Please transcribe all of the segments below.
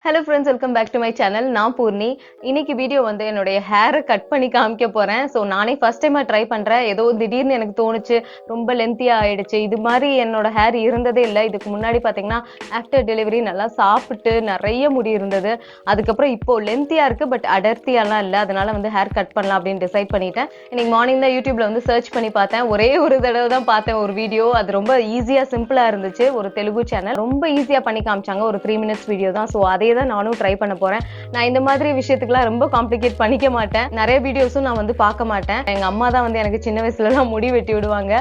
Hello friends, welcome back to my channel. நான் பூர்ணி. இன்னைக்கு video வந்து என்னோட ஹேரை கட் பண்ணி காமிக்க போறேன். ஸோ நானே ஃபர்ஸ்ட் டைமா ட்ரை பண்றேன். ஏதோ திடீர்னு எனக்கு தோணுச்சு, ரொம்ப லென்த்தியா ஆயிடுச்சு. இது மாதிரி என்னோட ஹேர் இருந்ததே இல்லை. இதுக்கு முன்னாடி பாத்தீங்கன்னா ஆஃப்டர் டெலிவரி நல்லா சாப்பிட்டு நிறைய முடி இருந்தது. அதுக்கப்புறம் இப்போ லென்த்தியா இருக்கு, பட் அடர்த்தியெல்லாம் இல்லை. அதனால வந்து ஹேர் கட் பண்ணலாம் அப்படின்னு டிசைட் பண்ணிட்டேன். இன்னைக்கு மார்னிங் தான் யூடியூப்ல வந்து சர்ச் பண்ணி பார்த்தேன். ஒரே ஒரு தடவை தான் பார்த்தேன் ஒரு வீடியோ. அது ரொம்ப ஈஸியா சிம்பிளா இருந்துச்சு. ஒரு தெலுங்கு சேனல் ரொம்ப ஈஸியா பண்ணி காமிச்சாங்க. ஒரு 3 minutes வீடியோ தான். ஸோ அதே தான் நானும் ட்ரை பண்ண போறேன். நான் இந்த மாதிரி விஷயத்துக்குலாம் ரொம்ப காம்ப்ளிகேட் பண்ணிக்க மாட்டேன். நிறைய வீடியோஸும் நான் வந்து பார்க்க மாட்டேன். எங்க அம்மா தான் வந்து எனக்கு சின்ன வயசுல எல்லாம் முடி வெட்டி விடுவாங்க.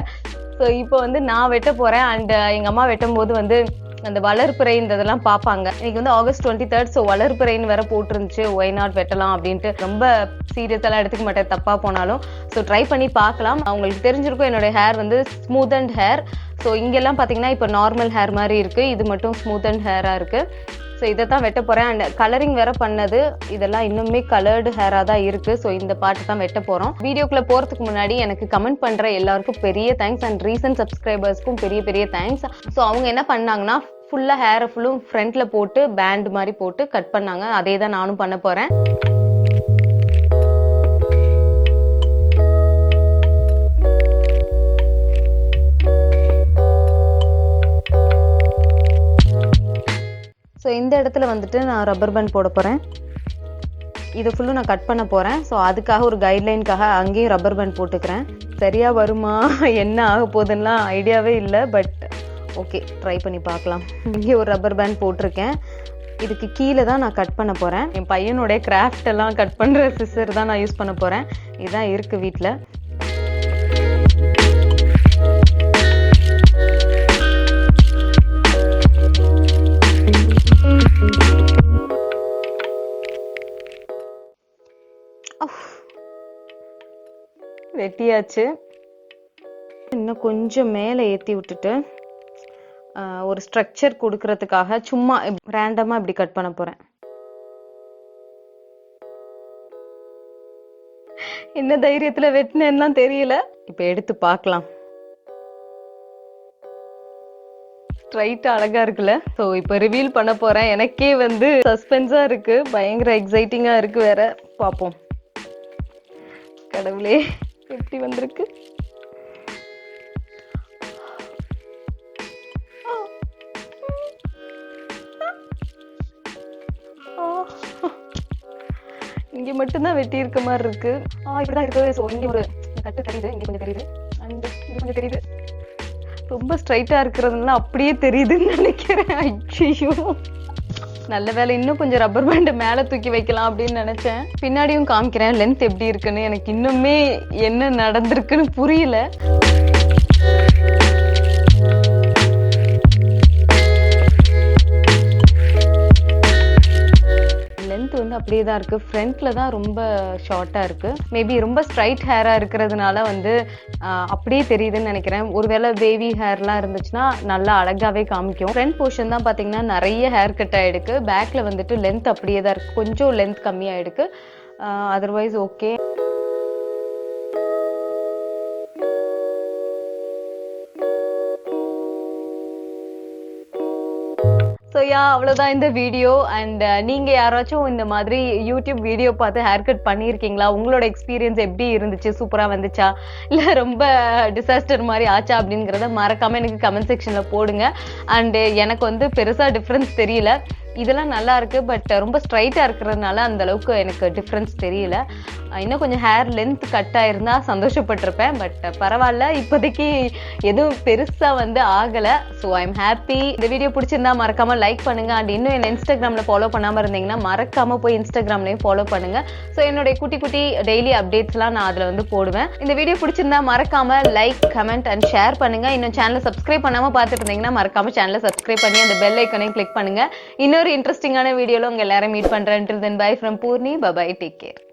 ஸோ இப்போ வந்து நான் வெட்ட போறேன். அண்ட் எங்க அம்மா வெட்டும் போது வந்து அந்த வளர்பிறை இதெல்லாம் பார்ப்பாங்க. இன்னைக்கு வந்து August 23rd. ஸோ வளர்பிறைன்னு வேற போட்டிருந்துச்சு. ஒய் நாட் வெட்டலாம் அப்படின்ட்டு ரொம்ப சீரியஸெல்லாம் எடுத்துக்க மாட்டேன் தப்பா போனாலும். ஸோ ட்ரை பண்ணி பார்க்கலாம். அவங்களுக்கு தெரிஞ்சிருக்கும் என்னோட ஹேர் வந்து ஸ்மூத் அண்ட் ஹேர். ஸோ இங்கெல்லாம் பார்த்தீங்கன்னா இப்போ நார்மல் ஹேர் மாதிரி இருக்கு. இது மட்டும் ஸ்மூத் அண்ட் ஹேரா இருக்கு. ஸோ இதை தான் வெட்ட போகிறேன். அண்ட் கலரிங் வேற பண்ணது. இதெல்லாம் இன்னுமே கலர்டு ஹேராக தான் இருக்குது. ஸோ இந்த பாட்டு தான் வெட்ட போகிறோம். வீடியோக்குள்ளே போகிறதுக்கு முன்னாடி எனக்கு கமெண்ட் பண்ணுற எல்லாருக்கும் பெரிய தேங்க்ஸ். அண்ட் ரீசன்ட் சப்ஸ்கிரைபர்ஸ்க்கும் பெரிய பெரிய தேங்க்ஸ். ஸோ அவங்க என்ன பண்ணாங்கன்னா ஃபுல்லாக ஹேரை ஃபுல்லும் ஃப்ரண்ட்டில் போட்டு பேண்ட் மாதிரி போட்டு கட் பண்ணாங்க. அதே தான் நானும் பண்ண போகிறேன். ஸோ இந்த இடத்துல வந்துட்டு நான் ரப்பர் பேண்ட் போட போகிறேன். இது ஃபுல்லும் நான் கட் பண்ண போகிறேன். ஸோ அதுக்காக ஒரு கைட்லைனுக்காக அங்கேயும் ரப்பர் பேண்ட் போட்டுக்கிறேன். சரியாக வருமா என்ன ஆக போகுதுன்னெலாம் ஐடியாவே இல்லை. பட் ஓகே, ட்ரை பண்ணி பார்க்கலாம். இங்கே ஒரு ரப்பர் பேண்ட் போட்டிருக்கேன். இதுக்கு கீழே தான் நான் கட் பண்ண போகிறேன். என் பையனுடைய கிராஃப்ட் எல்லாம் கட் பண்ணுற சிசர் தான் நான் யூஸ் பண்ண போகிறேன். இதுதான் இருக்குது வீட்டில். வெட்டியாச்சு. இன்னும் கொஞ்சம் மேலே ஏற்றி விட்டுட்டு ஒரு ஸ்ட்ரக்சர் கொடுக்கறதுக்காக சும்மா ரேண்டமா இப்படி கட் பண்ண போறேன். என்ன தைரியத்துல வெட்டினேன்னா தெரியல. இப்ப எடுத்து பார்க்கலாம். ஸ்ட்ரைட்டா அழகா இருக்குல்ல. ஸோ இப்போ ரிவீல் பண்ண போறேன். எனக்கே வந்து சஸ்பென்ஸா இருக்கு, பயங்கர எக்ஸைட்டிங்கா இருக்கு வேற. பார்ப்போம். கடவுளே, எப்படி வந்திருக்கு. இங்க மட்டும்தான் வெட்டி இருக்க மாதிரி இருக்கு. இப்படிதான் இருக்கு. ஸோ இங்க ஒரு கட்டு தெரியுது, இங்க கொஞ்சம் தெரியுது, அண்ட் இங்க கொஞ்சம் தெரியுது. ரொம்ப ஸ்ட்ரைட்டா இருக்கிறதுனால அப்படியே தெரியுதுன்னு நினைக்கிறேன். ஐயோ, நல்ல வேலை. இன்னும் கொஞ்சம் ரப்பர் பேண்ட் மேல தூக்கி வைக்கலாம் அப்படின்னு நினைச்சேன். பின்னாடியும் காமிக்கிறேன் லென்த் எப்படி இருக்குன்னு. எனக்கு இன்னுமே என்ன நடந்திருக்குன்னு புரியல. லென்த் வந்து அப்படியே தான் இருக்கு. ஃப்ரண்ட்ல தான் ரொம்ப ஷார்ட்டா இருக்கு. மேபி ரொம்ப ஸ்ட்ரைட் ஹேரா இருக்கிறதுனால வந்து அப்படியே தெரியுதுன்னு நினைக்கிறேன். ஒருவேளை பேபி ஹேர்லாம் இருந்துச்சுன்னா நல்லா அழகாவே காமிக்கும். ஃப்ரண்ட் போர்ஷன் தான் பாத்தீங்கன்னா நிறைய ஹேர் கட் ஆயிடுக்கு. பேக்ல வந்துட்டு லென்த் அப்படியே தான் இருக்கு. கொஞ்சம் லென்த் கம்மியாயிடுக்கு. Otherwise okay. ஸோ அவ்வளோதான் இந்த வீடியோ. அண்ட் நீங்கள் யாராச்சும் இந்த மாதிரி யூடியூப் வீடியோ பார்த்து ஹேர் கட் பண்ணியிருக்கீங்களா? உங்களோட எக்ஸ்பீரியன்ஸ் எப்படி இருந்துச்சு? சூப்பராக வந்துச்சா இல்லை ரொம்ப டிசாஸ்டர் மாதிரி ஆச்சா அப்படிங்கிறத மறக்காமல் எனக்கு கமெண்ட் செக்ஷனில் போடுங்க. அண்டு எனக்கு வந்து பெருசாக டிஃப்ரென்ஸ் தெரியல. இதெல்லாம் நல்லா இருக்கு, பட் ரொம்ப ஸ்ட்ரைட்டாக இருக்கிறதுனால அந்த அளவுக்கு எனக்கு டிஃப்ரென்ஸ் தெரியல. இன்னும் கொஞ்சம் ஹேர் லென்த் கட் ஆயிருந்தா சந்தோஷப்பட்டிருப்பேன். பட் பரவாயில்ல, இப்போதைக்கு எதுவும் பெருசாக வந்து ஆகலை. So I am happy. இந்த வீடியோ பிடிச்சிருந்தா மறக்காம லைக் பண்ணுங்க. அண்ட் இன்னும் என்ன இன்ஸ்டாகிராமில் ஃபாலோ பண்ணாமல் இருந்தீங்கன்னா மறக்காம போய் இன்ஸ்டாகிராம்லையும் ஃபாலோ பண்ணுங்க. ஸோ என்னுடைய குட்டி குட்டி டெய்லி அப்டேட்ஸ்லாம் நான் அதில் வந்து போடுவேன். இந்த வீடியோ பிடிச்சிருந்தா மறக்காம லைக், கமெண்ட் அண்ட் ஷேர் பண்ணுங்க. இன்னும் சேனலை சப்ஸ்கிரைப் பண்ணாமல் பார்த்துட்டு இருந்தீங்கன்னா மறக்காம சேனலை சப்ஸ்கிரைப் பண்ணி அந்த பெல் ஐக்கனையும் கிளிக் பண்ணுங்க. இன்னொரு இன்ட்ரெஸ்டிங்கான வீடியோல உங்க எல்லாரும் மீட் பண்றேன். Until then, bye from Poorni. Bye bye. Take care.